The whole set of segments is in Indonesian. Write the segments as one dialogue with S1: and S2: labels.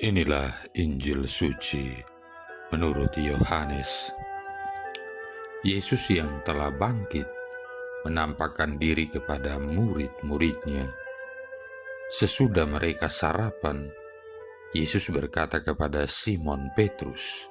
S1: Inilah Injil suci menurut Yohanes. Yesus yang telah bangkit menampakkan diri kepada murid-muridnya. Sesudah mereka sarapan, Yesus berkata kepada Simon Petrus,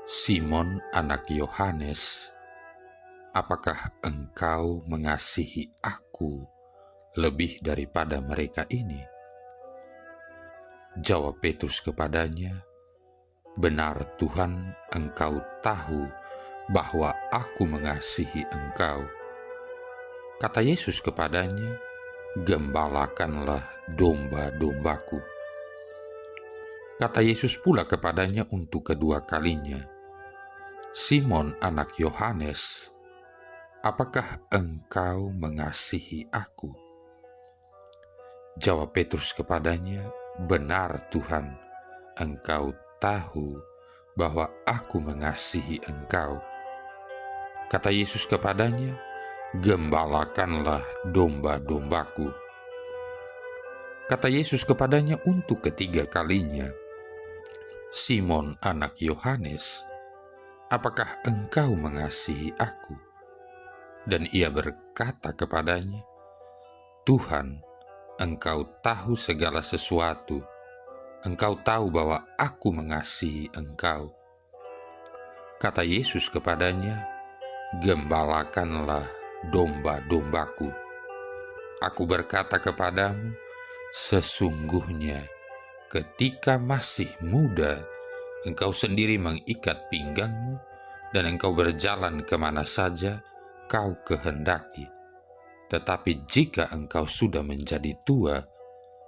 S1: "Simon anak Yohanes, apakah engkau mengasihi aku lebih daripada mereka ini?" Jawab Petrus kepadanya, "Benar Tuhan, engkau tahu bahwa aku mengasihi engkau." Kata Yesus kepadanya, "Gembalakanlah domba-dombaku." Kata Yesus pula kepadanya untuk kedua kalinya, "Simon anak Yohanes, apakah engkau mengasihi aku?" Jawab Petrus kepadanya, "Benar Tuhan, engkau tahu bahwa aku mengasihi engkau." Kata Yesus kepadanya, "Gembalakanlah domba-dombaku." Kata Yesus kepadanya untuk ketiga kalinya, "Simon anak Yohanes, apakah engkau mengasihi aku?" Dan ia berkata kepadanya, "Tuhan, engkau tahu segala sesuatu. Engkau tahu bahwa aku mengasihi engkau." Kata Yesus kepadanya, "Gembalakanlah domba-dombaku. Aku berkata kepadamu, sesungguhnya ketika masih muda, engkau sendiri mengikat pinggangmu dan engkau berjalan kemana saja kau kehendaki. Tetapi jika engkau sudah menjadi tua,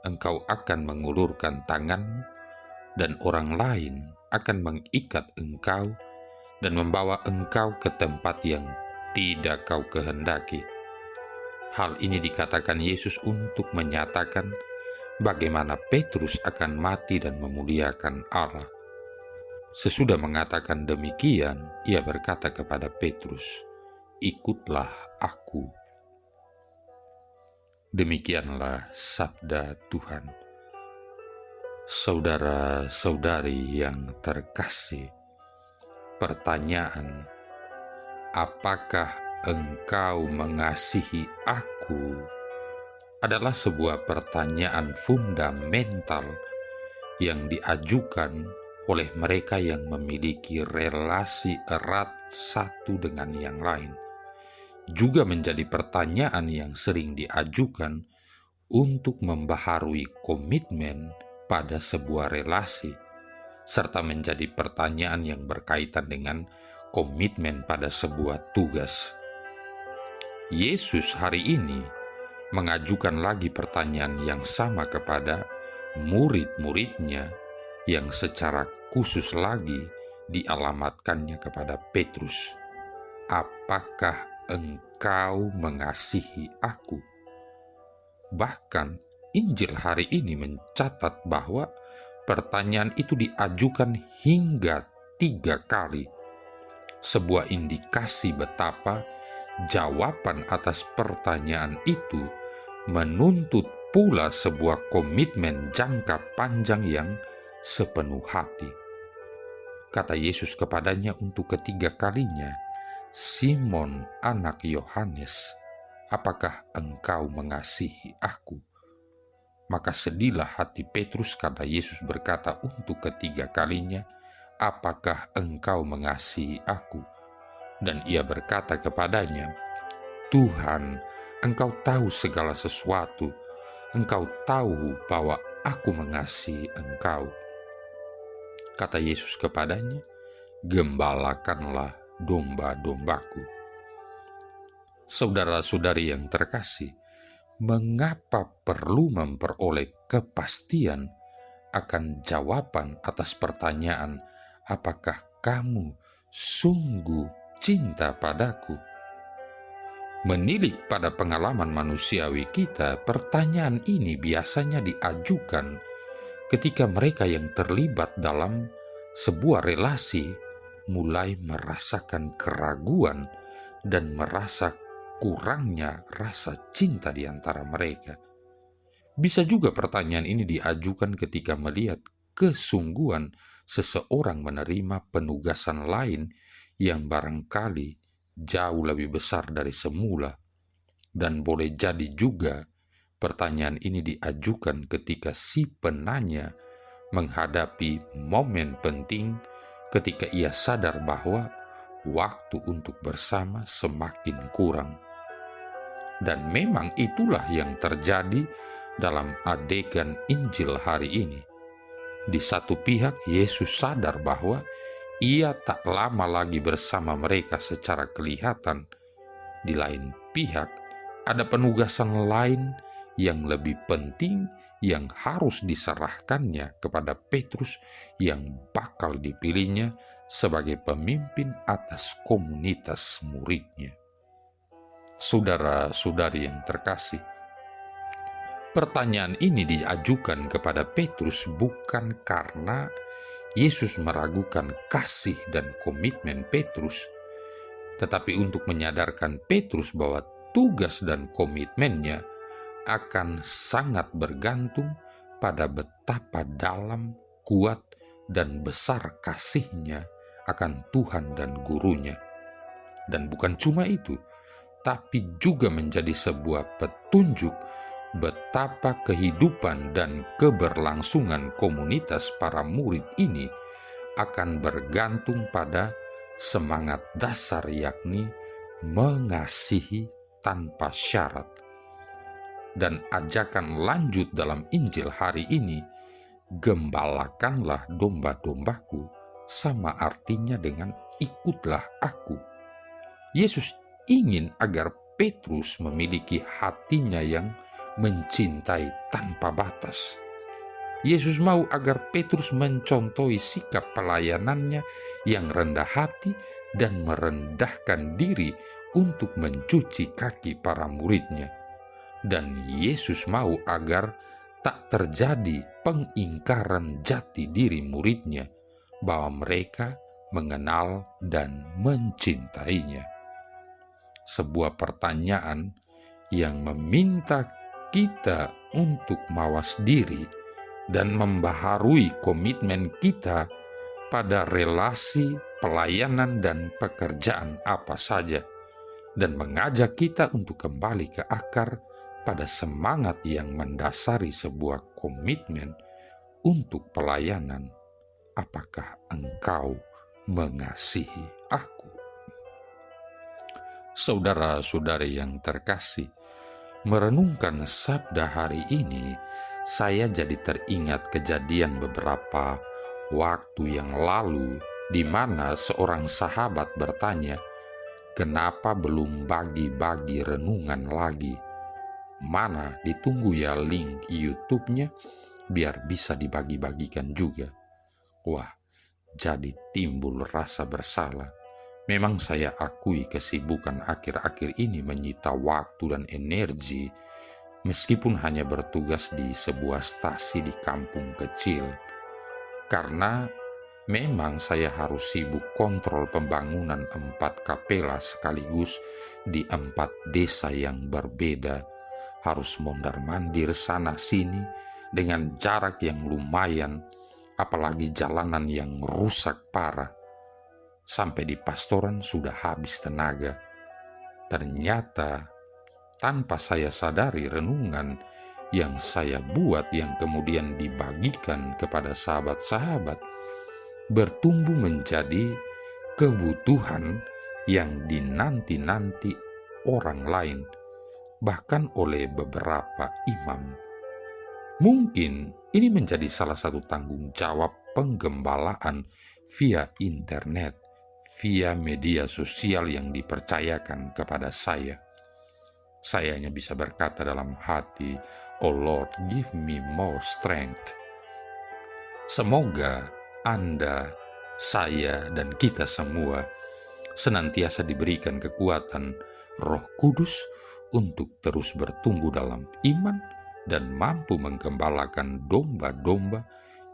S1: engkau akan mengulurkan tanganmu dan orang lain akan mengikat engkau dan membawa engkau ke tempat yang tidak kau kehendaki." Hal ini dikatakan Yesus untuk menyatakan bagaimana Petrus akan mati dan memuliakan Allah. Sesudah mengatakan demikian, ia berkata kepada Petrus, "Ikutlah aku." Demikianlah sabda Tuhan. Saudara-saudari yang terkasih, pertanyaan, apakah engkau mengasihi aku, adalah sebuah pertanyaan fundamental yang diajukan oleh mereka yang memiliki relasi erat satu dengan yang lain. Juga menjadi pertanyaan yang sering diajukan untuk membaharui komitmen pada sebuah relasi, serta menjadi pertanyaan yang berkaitan dengan komitmen pada sebuah tugas. Yesus hari ini mengajukan lagi pertanyaan yang sama kepada murid-muridnya yang secara khusus lagi dialamatkannya kepada Petrus. Apakah engkau mengasihi aku? Bahkan Injil hari ini mencatat bahwa pertanyaan itu diajukan hingga 3 kali. Sebuah indikasi betapa jawaban atas pertanyaan itu menuntut pula sebuah komitmen jangka panjang yang sepenuh hati. Kata Yesus kepadanya untuk ketiga kalinya, "Simon anak Yohanes, apakah engkau mengasihi aku?" Maka sedihlah hati Petrus karena Yesus berkata untuk ketiga kalinya, "Apakah engkau mengasihi aku?" Dan ia berkata kepadanya, "Tuhan, engkau tahu segala sesuatu. Engkau tahu bahwa aku mengasihi engkau." Kata Yesus kepadanya, "Gembalakanlah domba-dombaku." Saudara-saudari yang terkasih, mengapa perlu memperoleh kepastian akan jawaban atas pertanyaan, apakah kamu sungguh cinta padaku? Menilik pada pengalaman manusiawi kita, pertanyaan ini biasanya diajukan ketika mereka yang terlibat dalam sebuah relasi mulai merasakan keraguan dan merasa kurangnya rasa cinta di antara mereka. Bisa juga pertanyaan ini diajukan ketika melihat kesungguhan seseorang menerima penugasan lain yang barangkali jauh lebih besar dari semula. Dan boleh jadi juga pertanyaan ini diajukan ketika si penanya menghadapi momen penting ketika ia sadar bahwa waktu untuk bersama semakin kurang. Dan memang itulah yang terjadi dalam adegan Injil hari ini. Di satu pihak, Yesus sadar bahwa ia tak lama lagi bersama mereka secara kelihatan. Di lain pihak, ada penugasan lain yang lebih penting yang harus diserahkannya kepada Petrus yang bakal dipilihnya sebagai pemimpin atas komunitas muridnya. Saudara-saudari yang terkasih, pertanyaan ini diajukan kepada Petrus bukan karena Yesus meragukan kasih dan komitmen Petrus, tetapi untuk menyadarkan Petrus bahwa tugas dan komitmennya akan sangat bergantung pada betapa dalam, kuat, dan besar kasihnya akan Tuhan dan gurunya. Dan bukan cuma itu, tapi juga menjadi sebuah petunjuk betapa kehidupan dan keberlangsungan komunitas para murid ini akan bergantung pada semangat dasar, yakni mengasihi tanpa syarat. Dan ajakan lanjut dalam Injil hari ini, gembalakanlah domba-dombaku, sama artinya dengan ikutlah aku. Yesus ingin agar Petrus memiliki hatinya yang mencintai tanpa batas. Yesus mau agar Petrus mencontohi sikap pelayanannya yang rendah hati dan merendahkan diri untuk mencuci kaki para muridnya. Dan Yesus mau agar tak terjadi pengingkaran jati diri muridnya bahwa mereka mengenal dan mencintainya. Sebuah pertanyaan yang meminta kita untuk mawas diri dan membaharui komitmen kita pada relasi, pelayanan, dan pekerjaan apa saja, dan mengajak kita untuk kembali ke akar pada semangat yang mendasari sebuah komitmen untuk pelayanan. Apakah engkau mengasihi aku? Saudara-saudari yang terkasih, merenungkan sabda hari ini, saya jadi teringat kejadian beberapa waktu yang lalu di mana seorang sahabat bertanya, "Kenapa belum bagi-bagi renungan lagi? Mana ditunggu ya link YouTube-nya biar bisa dibagi-bagikan juga." Wah, jadi timbul rasa bersalah. Memang saya akui kesibukan akhir-akhir ini menyita waktu dan energi, meskipun hanya bertugas di sebuah stasi di kampung kecil. Karena memang saya harus sibuk kontrol pembangunan 4 kapela sekaligus di 4 desa yang berbeda. Harus mondar-mandir sana-sini dengan jarak yang lumayan, apalagi jalanan yang rusak parah. Sampai di pastoran sudah habis tenaga. Ternyata tanpa saya sadari renungan yang saya buat yang kemudian dibagikan kepada sahabat-sahabat bertumbuh menjadi kebutuhan yang dinanti-nanti orang lain, bahkan oleh beberapa imam. Mungkin ini menjadi salah satu tanggung jawab penggembalaan via internet, via media sosial yang dipercayakan kepada saya. Saya hanya bisa berkata dalam hati, "Oh Lord, give me more strength." Semoga Anda, saya, dan kita semua senantiasa diberikan kekuatan Roh Kudus untuk terus bertumbuh dalam iman dan mampu menggembalakan domba-domba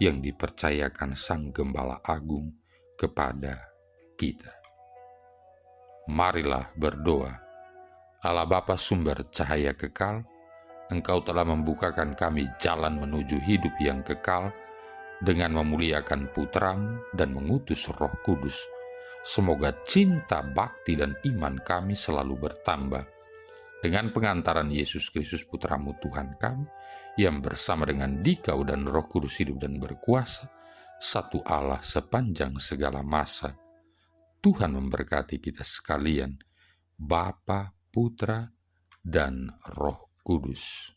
S1: yang dipercayakan Sang Gembala Agung kepada kita. Marilah berdoa. Allah Bapa sumber cahaya kekal, Engkau telah membukakan kami jalan menuju hidup yang kekal dengan memuliakan Putramu dan mengutus Roh Kudus. Semoga cinta, bakti, dan iman kami selalu bertambah. Dengan pengantaran Yesus Kristus Putramu Tuhan kami, yang bersama dengan Dikau dan Roh Kudus hidup dan berkuasa, satu Allah sepanjang segala masa. Tuhan memberkati kita sekalian, Bapa, Putra, dan Roh Kudus.